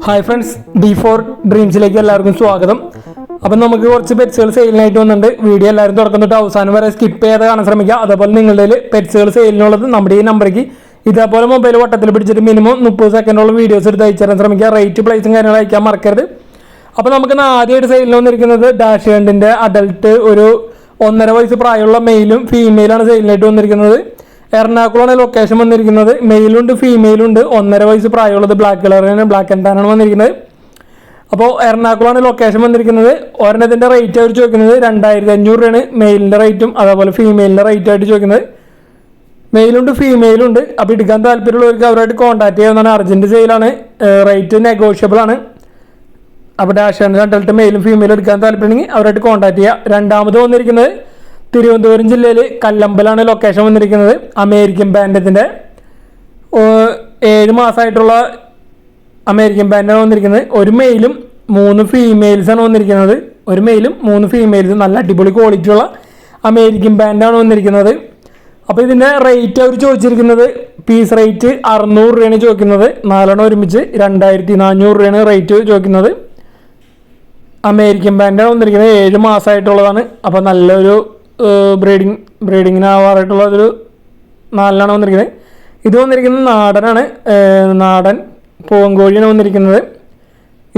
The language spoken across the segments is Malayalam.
ഹായ് ഫ്രണ്ട്സ്, D4 ഡ്രീംസിലേക്ക് എല്ലാവർക്കും സ്വാഗതം. അപ്പം നമുക്ക് കുറച്ച് പെറ്റ്സുകൾ സെയിലിനായിട്ട് വന്നിട്ടുണ്ട്. വീഡിയോ എല്ലാവരും തുടക്കം തൊട്ട് അവസാനം വരെ സ്കിപ്പ് ചെയ്യാതെ കാണാൻ ശ്രമിക്കുക. അതേപോലെ നിങ്ങളുടെ പെറ്റ്സുകൾ സെയിലിനുള്ളത് നമ്മുടെ ഈ നമ്പറേക്ക് ഇതേപോലെ മൊബൈൽ വട്ടത്തിൽ പിടിച്ചിട്ട് മിനിമം 30 സെക്കൻഡോളം വീഡിയോസ് എടുത്ത് അയച്ചു തരാൻ ശ്രമിക്കുക. റേറ്റ് പ്ലേസും കാര്യങ്ങളും അയക്കാൻ മറക്കരുത്. അപ്പോൾ നമുക്ക് ആദ്യമായിട്ട് സെയിലിന് വന്നിരിക്കുന്നത് ഡാഷ് ഹണ്ടിൻ്റെ അഡൽട്ട് ഒരു 1.5 വയസ്സ് പ്രായമുള്ള മെയിലും ഫീമെയിലാണ് സെയിലിനായിട്ട് വന്നിരിക്കുന്നത്. എറണാകുളമാണ് ലൊക്കേഷൻ വന്നിരിക്കുന്നത്. മെയിലുണ്ട് ഫീമെയിലുണ്ട്. 1.5 വയസ്സ് പ്രായമുള്ളത് ബ്ലാക്ക് കളറാണ്, ബ്ലാക്ക് ആൻഡ് ടാനാണ് വന്നിരിക്കുന്നത്. അപ്പോൾ എറണാകുളമാണ് ലൊക്കേഷൻ വന്നിരിക്കുന്നത്. ഒരെണ്ണത്തിൻ്റെ റേറ്റ് അവർ ചോദിക്കുന്നത് 2500 രൂപയാണ് മെയിലിൻ്റെ റേറ്റും അതേപോലെ ഫീമെയിലിൻ്റെ റേറ്റ് ആയിട്ട് ചോദിക്കുന്നത്. മെയിലുണ്ട് ഫീമെയിലുണ്ട്. അപ്പോൾ എടുക്കാൻ താല്പര്യമുള്ളവർക്ക് അവരായിട്ട് കോൺടാക്ട് ചെയ്യാവുന്നതാണ്. അർജൻറ്റ് സെയിലാണ്, റേറ്റ് നെഗോഷ്യബിൾ ആണ്. അപ്പോൾ ഡാഷ് ഹണ്ട് അഡൽട്ട് മെയിലും ഫീമെയിലും എടുക്കാൻ താല്പര്യമുണ്ടെങ്കിൽ അവരായിട്ട് കോൺടാക്ട് ചെയ്യുക. രണ്ടാമത് വന്നിരിക്കുന്നത് തിരുവനന്തപുരം ജില്ലയിൽ കല്ലമ്പലാണ് ലൊക്കേഷൻ വന്നിരിക്കുന്നത്. അമേരിക്കൻ ബാൻഡത്തിൻ്റെ 7 മാസമായിട്ടുള്ള അമേരിക്കൻ ബാൻഡാണ് വന്നിരിക്കുന്നത്. ഒരു മെയിലും 3 ഫീമെയിൽസാണ് വന്നിരിക്കുന്നത്. ഒരു മെയിലും 3 ഫീമെയിൽസും നല്ല അടിപൊളി ക്വാളിറ്റിയുള്ള അമേരിക്കൻ ബാൻഡാണ് വന്നിരിക്കുന്നത്. അപ്പോൾ ഇതിൻ്റെ റേറ്റ് അവർ ചോദിച്ചിരിക്കുന്നത് പീസ് റേറ്റ് 600 രൂപയാണ് ചോദിക്കുന്നത്. 4 ഒരുമിച്ച് 2400 രൂപയാണ് റേറ്റ് ചോദിക്കുന്നത്. അമേരിക്കൻ ബാൻഡാണ് വന്നിരിക്കുന്നത്. 7 മാസമായിട്ടുള്ളതാണ്. അപ്പോൾ നല്ലൊരു ബ്രീഡിങ്ങിന് ആവാറായിട്ടുള്ള ഒരു 4 വന്നിരിക്കുന്നത്. ഇത് വന്നിരിക്കുന്നത് നാടനാണ്, നാടൻ പൂവൻകോഴിയാണ് വന്നിരിക്കുന്നത്.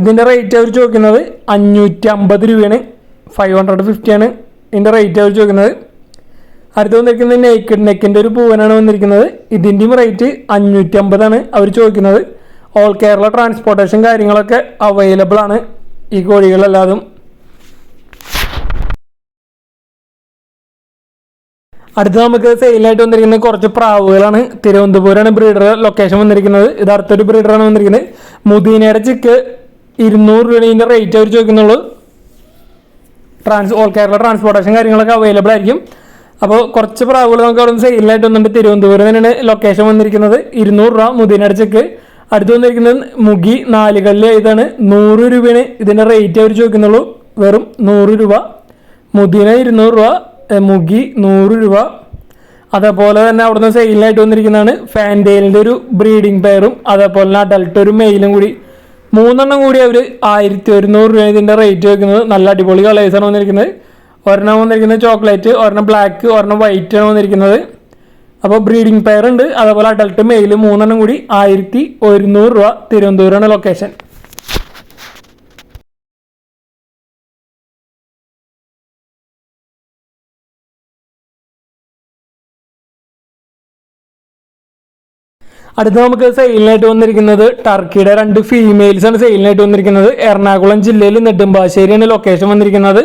ഇതിൻ്റെ റേറ്റ് അവർ ചോദിക്കുന്നത് 550 രൂപയാണ്. 550 ആണ് ഇതിൻ്റെ റേറ്റ് അവർ ചോദിക്കുന്നത്. അടുത്ത് വന്നിരിക്കുന്നത് നെക്കിൻ്റെ ഒരു പൂവനാണ് വന്നിരിക്കുന്നത്. ഇതിൻ്റെയും റേറ്റ് 550 അവർ ചോദിക്കുന്നത്. ഓൾ കേരള ട്രാൻസ്പോർട്ടേഷൻ കാര്യങ്ങളൊക്കെ അവൈലബിൾ ആണ് ഈ കോഴികളെല്ലാതും. അടുത്ത് നമുക്ക് സെയിലായിട്ട് വന്നിരിക്കുന്നത് കുറച്ച് പ്രാവുകളാണ്. തിരുവനന്തപുരമാണ് ബ്രീഡർ ലൊക്കേഷൻ വന്നിരിക്കുന്നത്. ഇത് അടുത്തൊരു ബ്രീഡറാണ് വന്നിരിക്കുന്നത്. മുദീനയുടെ ചിക്ക് 200 രൂപയാണ് ഇതിൻ്റെ റേറ്റ് അവർ ചോദിക്കുന്നുള്ളൂ. ഓൾ കേരള ട്രാൻസ്പോർട്ടേഷൻ കാര്യങ്ങളൊക്കെ അവൈലബിൾ ആയിരിക്കും. അപ്പോൾ കുറച്ച് പ്രാവുകൾ നമുക്ക് അവിടെ നിന്ന് സെയിലായിട്ട് വന്നിട്ട് തിരുവനന്തപുരം തന്നെയാണ് ലൊക്കേഷൻ വന്നിരിക്കുന്നത്. 200 രൂപ മുദീനയുടെ ചിക്ക്. അടുത്ത് വന്നിരിക്കുന്നത് മുഗി 4 കല്ല്. ഇതാണ് 100 രൂപയാണ് ഇതിൻ്റെ റേറ്റ് അവർ ചോദിക്കുന്നുള്ളൂ. വെറും 100 രൂപ. മുദീന 200 രൂപ, മുഗി 100 രൂപ. അതേപോലെ തന്നെ അവിടെ നിന്ന് സെയിലായിട്ട് വന്നിരിക്കുന്നതാണ് ഫാൻഡെയിലിൻ്റെ ഒരു ബ്രീഡിംഗ് പെയറും അതേപോലെ തന്നെ അഡൽട്ട് ഒരു മെയിലും കൂടി 3 കൂടി അവർ 1100 രൂപ ഇതിൻ്റെ റേറ്റ് വയ്ക്കുന്നത്. നല്ല അടിപൊളി കളേഴ്സാണ് വന്നിരിക്കുന്നത്. ഒരെണ്ണം വന്നിരിക്കുന്നത് ചോക്ലേറ്റ്, ഒരെണ്ണം ബ്ലാക്ക്, ഒരെണ്ണം വൈറ്റ് ആണ് വന്നിരിക്കുന്നത്. അപ്പോൾ ബ്രീഡിംഗ് പെയർ ഉണ്ട്. അതേപോലെ അഡൽട്ട് മെയിൽ 3 കൂടി 1100 രൂപ. തിരുവനന്തപുരമാണ് ലൊക്കേഷൻ. അടുത്ത് നമുക്ക് സെയിലിനായിട്ട് വന്നിരിക്കുന്നത് ടർക്കിയുടെ 2 ഫീമെയിൽസാണ് സെയിലിനായിട്ട് വന്നിരിക്കുന്നത്. എറണാകുളം ജില്ലയിൽ നെടുമ്പാശ്ശേരിയാണ് ലൊക്കേഷൻ വന്നിരിക്കുന്നത്.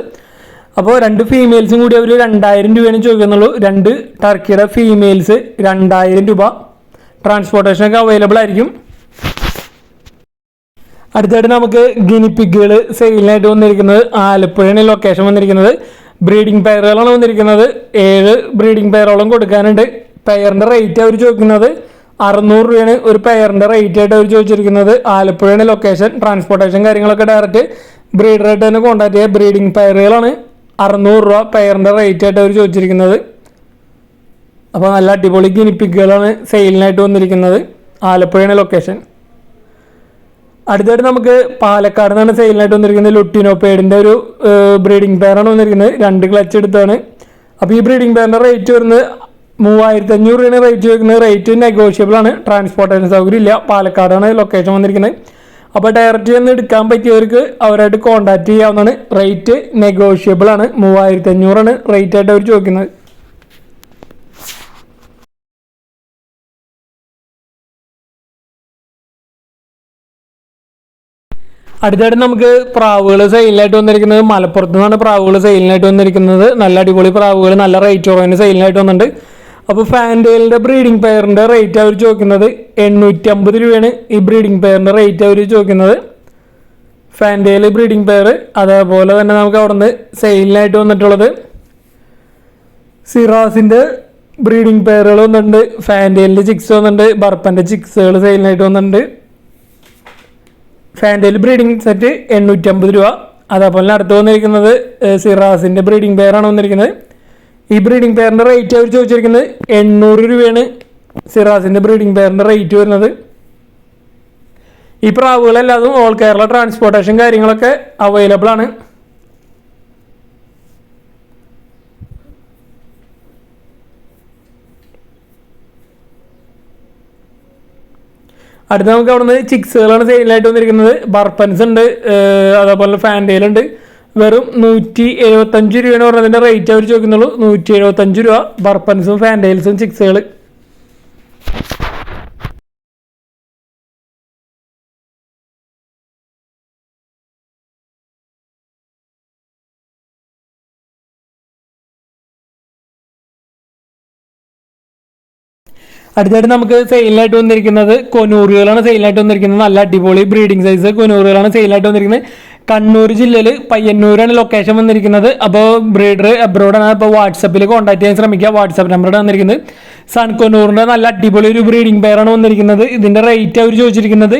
അപ്പോൾ 2 ഫീമെയിൽസും കൂടി അവർ 2000 രൂപയാണ് ചോദിക്കുന്നുള്ളൂ. 2 ടർക്കിയുടെ ഫീമെയിൽസ് 2000 രൂപ. ട്രാൻസ്പോർട്ടേഷനൊക്കെ അവൈലബിൾ ആയിരിക്കും. അടുത്തായിട്ട് നമുക്ക് ഗിനിപ്പിക്കുകൾ സെയിലിനായിട്ട് വന്നിരിക്കുന്നത് ആലപ്പുഴയാണ് ലൊക്കേഷൻ വന്നിരിക്കുന്നത്. ബ്രീഡിംഗ് പെയറുകളാണ് വന്നിരിക്കുന്നത്. 7 ബ്രീഡിംഗ് പെയറോളം കൊടുക്കാനുണ്ട്. പെയറിൻ്റെ റേറ്റ് അവർ ചോദിക്കുന്നത് 600 രൂപയാണ് ഒരു പെയറിൻ്റെ റേറ്റ് ആയിട്ട് അവർ ചോദിച്ചിരിക്കുന്നത്. ആലപ്പുഴയാണ് ലൊക്കേഷൻ. ട്രാൻസ്പോർട്ടേഷൻ കാര്യങ്ങളൊക്കെ ഡയറക്റ്റ് ബ്രീഡറായിട്ട് തന്നെ കോൺടാക്ട് ചെയ്യുക. ബ്രീഡിംഗ് പെയറുകളാണ് 600 രൂപ പെയറിൻ്റെ റേറ്റ് ആയിട്ട് അവർ ചോദിച്ചിരിക്കുന്നത്. അപ്പോൾ നല്ല അടിപൊളി ഗിനിപ്പിക്കുകളാണ് സെയിലിനായിട്ട് വന്നിരിക്കുന്നത്. ആലപ്പുഴയാണ് ലൊക്കേഷൻ. അടുത്തായിട്ട് നമുക്ക് പാലക്കാട് നിന്നാണ് സെയിലിനായിട്ട് വന്നിരിക്കുന്നത്. ലുട്ടിനോപ്പേഡിൻ്റെ ഒരു ബ്രീഡിംഗ് പെയറാണ് വന്നിരിക്കുന്നത്. 2 ക്ലച്ച് എടുത്താണ്. അപ്പോൾ ഈ ബ്രീഡിംഗ് പെയറിൻ്റെ റേറ്റ് വരുന്നത് 3500 രൂപയാണ് റേറ്റ് ചോദിക്കുന്നത്. റേറ്റ് നെഗോഷ്യബിൾ ആണ്. ട്രാൻസ്പോർട്ടേഷൻ സൗകര്യം ഇല്ല. പാലക്കാടാണ് ലൊക്കേഷൻ വന്നിരിക്കുന്നത്. അപ്പോൾ ഡയറക്റ്റ് ചെന്ന് എടുക്കാൻ പറ്റിയവർക്ക് അവരായിട്ട് കോൺടാക്ട് ചെയ്യാവുന്നതാണ്. റേറ്റ് നെഗോഷ്യബിൾ ആണ്. 3500 റേറ്റ് ആയിട്ട് അവർ ചോദിക്കുന്നത്. അടുത്തായിട്ട് നമുക്ക് പ്രാവുകൾ സെയിലിനായിട്ട് വന്നിരിക്കുന്നത് മലപ്പുറത്ത് നിന്നാണ് പ്രാവുകൾ സെയിലിനായിട്ട് വന്നിരിക്കുന്നത്. നല്ല അടിപൊളി പ്രാവുകൾ നല്ല റേറ്റ് കുറവിന് സെയിലിനായിട്ട് വന്നിട്ടുണ്ട്. അപ്പോൾ ഫാൻഡെയിലിൻ്റെ ബ്രീഡിംഗ് പെയറിൻ്റെ റേറ്റ് അവർ ചോദിക്കുന്നത് 850 രൂപയാണ് ഈ ബ്രീഡിംഗ് പെയറിൻ്റെ റേറ്റ് അവർ ചോദിക്കുന്നത്. ഫാൻഡെയിൽ ബ്രീഡിംഗ് പെയർ. അതേപോലെ തന്നെ നമുക്ക് അവിടെ നിന്ന് സെയിലിനായിട്ട് വന്നിട്ടുള്ളത് സിറാസിൻ്റെ ബ്രീഡിംഗ് പെയറുകൾ വന്നിട്ടുണ്ട്. ഫാൻഡെയിലിൻ്റെ ചിക്സ് വന്നിട്ടുണ്ട്. ബർപ്പൻ്റെ ചിക്സുകൾ സെയിലിനായിട്ട് വന്നിട്ടുണ്ട്. ഫാൻഡെയിൽ ബ്രീഡിംഗ് സെറ്റ് 850 രൂപ. അതേപോലെ അടുത്ത് വന്നിരിക്കുന്നത് സിറാസിൻ്റെ ബ്രീഡിംഗ് പെയറാണ് വന്നിരിക്കുന്നത്. ഈ ബ്രീഡിംഗ് പെയറിൻ്റെ റേറ്റ് അവർ ചോദിച്ചിരിക്കുന്നത് 800 രൂപയാണ് സിറാസിൻ്റെ ബ്രീഡിംഗ് പെയറിൻ്റെ റേറ്റ് വരുന്നത്. ഈ പ്രാവുകളെല്ലാതും ഓൾ കേരള ട്രാൻസ്പോർട്ടേഷൻ കാര്യങ്ങളൊക്കെ അവൈലബിൾ ആണ്. അടുത്ത് നമുക്ക് അവിടുന്ന് ചിക്സുകളാണ് സെയിലായിട്ട് വന്നിരിക്കുന്നത്. ബർപ്പൻസ് ഉണ്ട്, അതേപോലെ ഫാൻറ്റെയിലുണ്ട്. വെറും 175 രൂപയാണ് പറഞ്ഞതിൻ്റെ റേറ്റ് അവർ ചോദിക്കുന്നുള്ളൂ. 175 രൂപ ബർപ്പൻസും ഫാൻറ്റെയിൽസും ചിക്സുകൾ. അടുത്തായിട്ട് നമുക്ക് സെയിലായിട്ട് വന്നിരിക്കുന്നത് കൊനൂറുകളാണ് സെയിലായിട്ട് വന്നിരിക്കുന്നത്. നല്ല അടിപൊളി ബ്രീഡിംഗ് സൈസ് കൊനൂറുകളാണ് സെയിലായിട്ട് വന്നിരിക്കുന്നത്. കണ്ണൂർ ജില്ലയിൽ പയ്യന്നൂരാണ് ലൊക്കേഷൻ വന്നിരിക്കുന്നത്. അപ്പോൾ ബ്രീഡർ അബ്രോഡാണ്. അപ്പോൾ വാട്സപ്പിൽ കോൺടാക്ട് ചെയ്യാൻ ശ്രമിക്കുക. വാട്സപ്പ് നമ്പറാണ് വന്നിരിക്കുന്നത്. സൺ കൊനൂറിൻ്റെ നല്ല അടിപൊളി ഒരു ബ്രീഡിംഗ് പെയറാണ് വന്നിരിക്കുന്നത്. ഇതിൻ്റെ റേറ്റ് അവർ ചോദിച്ചിരിക്കുന്നത്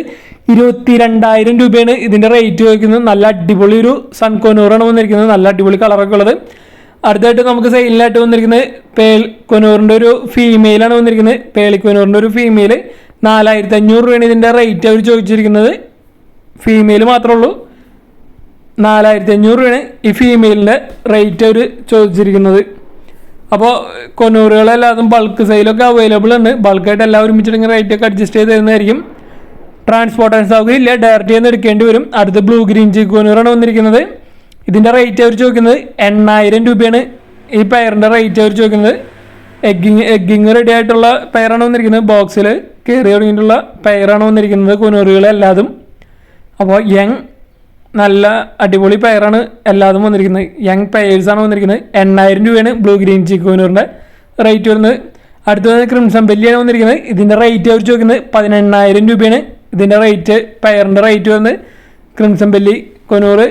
22,000 രൂപയാണ് ഇതിൻ്റെ റേറ്റ് ചോദിക്കുന്നത്. നല്ല അടിപൊളി ഒരു സൺ കൊനൂറാണ് വന്നിരിക്കുന്നത്. നല്ല അടിപൊളി കളറൊക്കെ ഉള്ളത്. അടുത്തായിട്ട് നമുക്ക് സെയിലിനായിട്ട് വന്നിരിക്കുന്നത് പേൾ കൊനൂറിൻ്റെ ഒരു ഫീമെയിലാണ് വന്നിരിക്കുന്നത്. പേളിക്കൊനൂറിൻ്റെ ഒരു ഫീമെയിൽ 4,500 രൂപയാണ് ഇതിൻ്റെ റേറ്റ് അവർ ചോദിച്ചിരിക്കുന്നത്. ഫീമെയിൽ മാത്രമേ ഉള്ളൂ. 4,500 രൂപയാണ് ഈ ഫീമെയിലിൻ്റെ റേറ്റ് അവർ ചോദിച്ചിരിക്കുന്നത്. അപ്പോൾ കൊനൂറുകളെല്ലാതും ബൾക്ക് സെയിലൊക്കെ അവൈലബിൾ ഉണ്ട്. ബൾക്കായിട്ട് എല്ലാവരും ഒരുമിച്ചിട്ടുണ്ടെങ്കിൽ റേറ്റൊക്കെ അഡ്ജസ്റ്റ് ചെയ്ത് തരുന്നതായിരിക്കും. ട്രാൻസ്പോർട്ടേഷൻ സൗകര്യം ഇല്ല, ഡയറക്റ്റ് ചെയ്യുന്ന എടുക്കേണ്ടി വരും. അടുത്ത് ബ്ലൂ ഗ്രീൻ ചീക്ക് കൊനൂറാണ് വന്നിരിക്കുന്നത്. ഇതിൻ്റെ റേറ്റ് അവർ ചോദിക്കുന്നത് 8,000 രൂപയാണ് ഈ പെയറിൻ്റെ റേറ്റ് അവർ ചോദിക്കുന്നത്. എഗ്ഗിങ് റെഡി ആയിട്ടുള്ള പെയറാണ് വന്നിരിക്കുന്നത്. ബോക്സിൽ കയറി തുടങ്ങിയിട്ടുള്ള പെയറാണ് വന്നിരിക്കുന്നത് കൊനൂറുകളെല്ലാതും. അപ്പോൾ യങ് നല്ല അടിപൊളി പെയറാണ് എല്ലാതും വന്നിരിക്കുന്നത്. യങ് പെയേഴ്സാണ് വന്നിരിക്കുന്നത്. 8,000 രൂപയാണ് ബ്ലൂ ഗ്രീൻ ചീക്ക് കൊനൂറിൻ്റെ റേറ്റ് വരുന്നത്. അടുത്തത് ക്രിംസൺ ബെല്ലിയാണ് വന്നിരിക്കുന്നത്. ഇതിൻ്റെ റേറ്റ് അവർ ചോദിക്കുന്നത് 18,000 രൂപയാണ് ഇതിൻ്റെ റേറ്റ് പെയറിൻ്റെ റേറ്റ് വരുന്നത്. ക്രിംസൺ ബെല്ലി കൊനൂറ്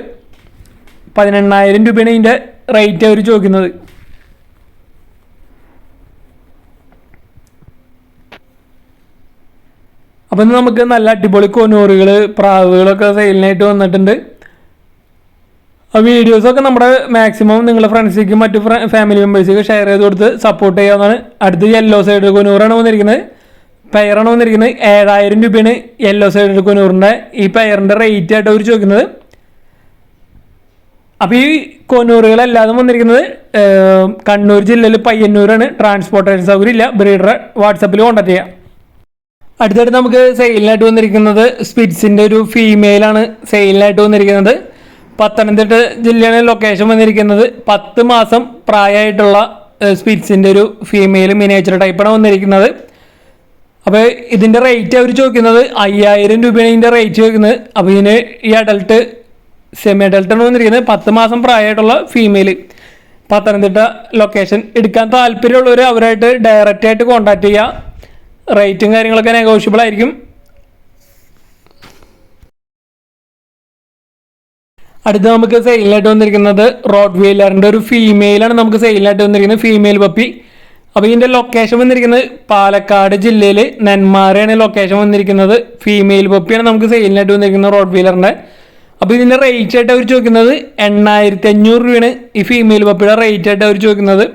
18,000 രൂപയാണ് ഇതിൻ്റെ റേറ്റ് അവർ ചോദിക്കുന്നത്. അപ്പം നമുക്ക് നല്ല അടിപൊളി കൊനൂറുകൾ പ്രാവുകളൊക്കെ സെയിലിനായിട്ട് വന്നിട്ടുണ്ട്. ആ വീഡിയോസൊക്കെ നമ്മുടെ മാക്സിമം നിങ്ങളുടെ ഫ്രണ്ട്സിലേക്കും മറ്റു ഫാമിലി മെമ്പേഴ്സിലേക്ക് ഷെയർ ചെയ്ത് കൊടുത്ത് സപ്പോർട്ട് ചെയ്യാവുന്നതാണ്. അടുത്ത് യെല്ലോ സൈഡ് കൊനൂറാണ് വന്നിരിക്കുന്നത്. പെയറാണ് വന്നിരിക്കുന്നത്. 7,000 രൂപയാണ് യെല്ലോ സൈഡ് കൊനൂറിൻ്റെ ഈ പെയറിൻ്റെ റേറ്റ് ആയിട്ട് അവർ ചോദിക്കുന്നത്. അപ്പോൾ ഈ കൊനൂറുകളെല്ലാതും വന്നിരിക്കുന്നത് കണ്ണൂർ ജില്ലയിൽ പയ്യന്നൂരാണ്. ട്രാൻസ്പോർട്ടേഷൻ സൗകര്യം ഇല്ല. ബ്രീഡറെ വാട്സപ്പിൽ കോൺടാക്ട് ചെയ്യാം. അടുത്തായിട്ട് നമുക്ക് സെയിലിനായിട്ട് വന്നിരിക്കുന്നത് സ്പിറ്റ്സിൻ്റെ ഒരു ഫീമെയിലാണ് സെയിലിനായിട്ട് വന്നിരിക്കുന്നത്. പത്തനംതിട്ട ജില്ലയാണ് ലൊക്കേഷൻ വന്നിരിക്കുന്നത്. 10 മാസം പ്രായമായിട്ടുള്ള സ്പിറ്റ്സിൻ്റെ ഒരു ഫീമെയിൽ മിനിയേച്ചർ ടൈപ്പാണ് വന്നിരിക്കുന്നത്. അപ്പോൾ ഇതിൻ്റെ റേറ്റ് അവർ ചോദിക്കുന്നത് 5,000 രൂപയാണ് ഇതിൻ്റെ റേറ്റ് ചോദിക്കുന്നത്. അപ്പോൾ ഇതിന് ഈ അഡൽട്ട് സെമി അഡൽട്ടാണ് വന്നിരിക്കുന്നത്. 10 മാസം പ്രായമായിട്ടുള്ള ഫീമെയിൽ. പത്തനംതിട്ട ലൊക്കേഷൻ. എടുക്കാൻ താല്പര്യമുള്ളവർ അവരായിട്ട് ഡയറക്റ്റായിട്ട് കോൺടാക്ട് ചെയ്യുക. റേറ്റും കാര്യങ്ങളൊക്കെ നെഗോഷ്യബിൾ ആയിരിക്കും. അടുത്ത് നമുക്ക് സെയിലിനായിട്ട് വന്നിരിക്കുന്നത് റോഡ് വീലറിൻ്റെ ഒരു ഫീമെയിലാണ് നമുക്ക് സെയിലിനായിട്ട് വന്നിരിക്കുന്നത്. Female puppy. അപ്പോൾ ഇതിൻ്റെ ലൊക്കേഷൻ വന്നിരിക്കുന്നത് പാലക്കാട് ജില്ലയിൽ നെന്മാറയാണ് ലൊക്കേഷൻ വന്നിരിക്കുന്നത്. ഫീമെയിൽ പപ്പിയാണ് നമുക്ക് സെയിലിനായിട്ട് വന്നിരിക്കുന്നത് റോഡ് വീലറിൻ്റെ. അപ്പോൾ ഇതിൻ്റെ റേറ്റ് ആയിട്ട് അവർ ചോദിക്കുന്നത് 8,500 രൂപയാണ് ഈ ഫീമെയിൽ പപ്പിയുടെ റേറ്റ് ആയിട്ട് അവർ ചോദിക്കുന്നത്.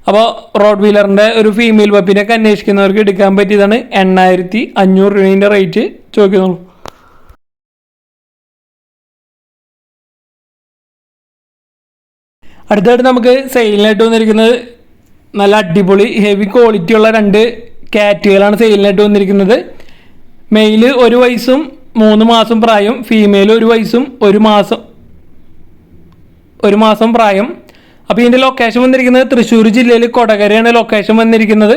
അപ്പോൾ റോഡ് വീലറിൻ്റെ ഒരു ഫീമെയിൽ പപ്പിനൊക്കെ അന്വേഷിക്കുന്നവർക്ക് എടുക്കാൻ പറ്റിയതാണ്. 8,500 രൂപേൻ്റെ റേറ്റ് ചോദിക്കുന്നുള്ളൂ. അടുത്തായിട്ട് നമുക്ക് സെയിലിനായിട്ട് വന്നിരിക്കുന്നത് നല്ല അടിപൊളി ഹെവി ക്വാളിറ്റി ഉള്ള 2 കാറ്റുകളാണ് സെയിലിനായിട്ട് വന്നിരിക്കുന്നത്. മെയിൽ 1 വയസ്സും 3 മാസം പ്രായം. ഫീമെയിൽ 1 വയസ്സും 1 മാസം പ്രായം. അപ്പോൾ ഇതിൻ്റെ ലൊക്കേഷൻ വന്നിരിക്കുന്നത് തൃശ്ശൂർ ജില്ലയിൽ കൊടകരയാണ് ലൊക്കേഷൻ വന്നിരിക്കുന്നത്.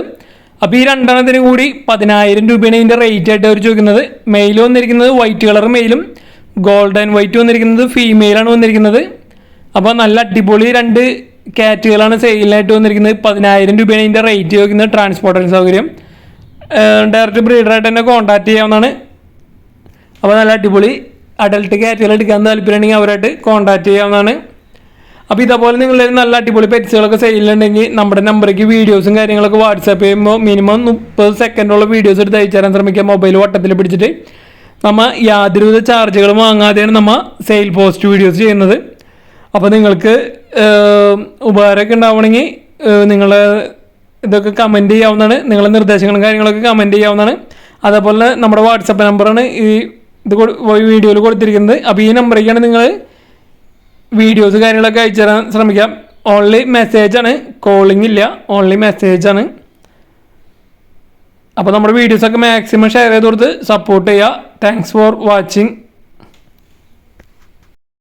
അപ്പോൾ ഈ 2 എണ്ണത്തിന് കൂടി 10,000 രൂപയാണ് ഇതിൻ്റെ റേറ്റ് ആയിട്ട് അവർ ചോദിക്കുന്നത്. മെയിൽ വന്നിരിക്കുന്നത് വൈറ്റ് കളർ മെയിലും ഗോൾഡൻ വൈറ്റ് വന്നിരിക്കുന്നത് ഫീമെയിലാണ് വന്നിരിക്കുന്നത്. അപ്പോൾ നല്ല അടിപൊളി 2 കാറ്റുകളാണ് സെയിലിനായിട്ട് വന്നിരിക്കുന്നത്. 10,000 രൂപയാണ് ഇതിൻ്റെ റേറ്റ് ചോദിക്കുന്നത്. ട്രാൻസ്പോർട്ടേഷൻ സൗകര്യം ഡയറക്റ്റ് ബ്രീഡറായിട്ട് തന്നെ കോൺടാക്ട് ചെയ്യാവുന്നതാണ്. അപ്പോൾ നല്ല അടിപൊളി അഡൽട്ട് കാറ്റുകൾ എടുക്കാൻ താല്പര്യമുണ്ടെങ്കിൽ അവരായിട്ട് കോൺടാക്ട് ചെയ്യാവുന്നതാണ്. അപ്പോൾ ഇതേപോലെ നിങ്ങളുടെ നല്ല അടിപൊളി പെറ്റ്സുകളൊക്കെ സെയിലുണ്ടെങ്കിൽ നമ്മുടെ നമ്പറേക്ക് വീഡിയോസും കാര്യങ്ങളൊക്കെ വാട്സാപ്പ് ചെയ്യുമ്പോൾ മിനിമം 30 സെക്കൻഡുള്ള വീഡിയോസ് എടുത്ത് അയച്ചു തരാൻ ശ്രമിക്കുക. മൊബൈൽ വട്ടത്തിൽ പിടിച്ചിട്ട് നമ്മൾ യാതൊരുവിധ ചാർജുകളും വാങ്ങാതെയാണ് നമ്മൾ സെയിൽ പോസ്റ്റ് വീഡിയോസ് ചെയ്യുന്നത്. അപ്പോൾ നിങ്ങൾക്ക് ഉപകാരമൊക്കെ ഉണ്ടാവണമെങ്കിൽ നിങ്ങൾ ഇതൊക്കെ കമൻറ്റ് ചെയ്യാവുന്നതാണ്. നിങ്ങളുടെ നിർദ്ദേശങ്ങളും കാര്യങ്ങളൊക്കെ കമൻറ്റ് ചെയ്യാവുന്നതാണ്. അതേപോലെ നമ്മുടെ വാട്സപ്പ് നമ്പറാണ് ഈ ഇത് വീഡിയോയിൽ കൊടുത്തിരിക്കുന്നത്. അപ്പോൾ ഈ നമ്പറിലേക്കാണ് നിങ്ങൾ വീഡിയോസ് കാര്യങ്ങളൊക്കെ അയച്ചു തരാൻ ശ്രമിക്കാം. ഓൺലി മെസ്സേജാണ്, കോളിംഗ് ഇല്ല, ഓൺലി മെസ്സേജാണ്. അപ്പോൾ നമ്മുടെ വീഡിയോസൊക്കെ മാക്സിമം ഷെയർ ചെയ്ത് കൊടുത്ത് സപ്പോർട്ട് ചെയ്യുക. Thanks for watching.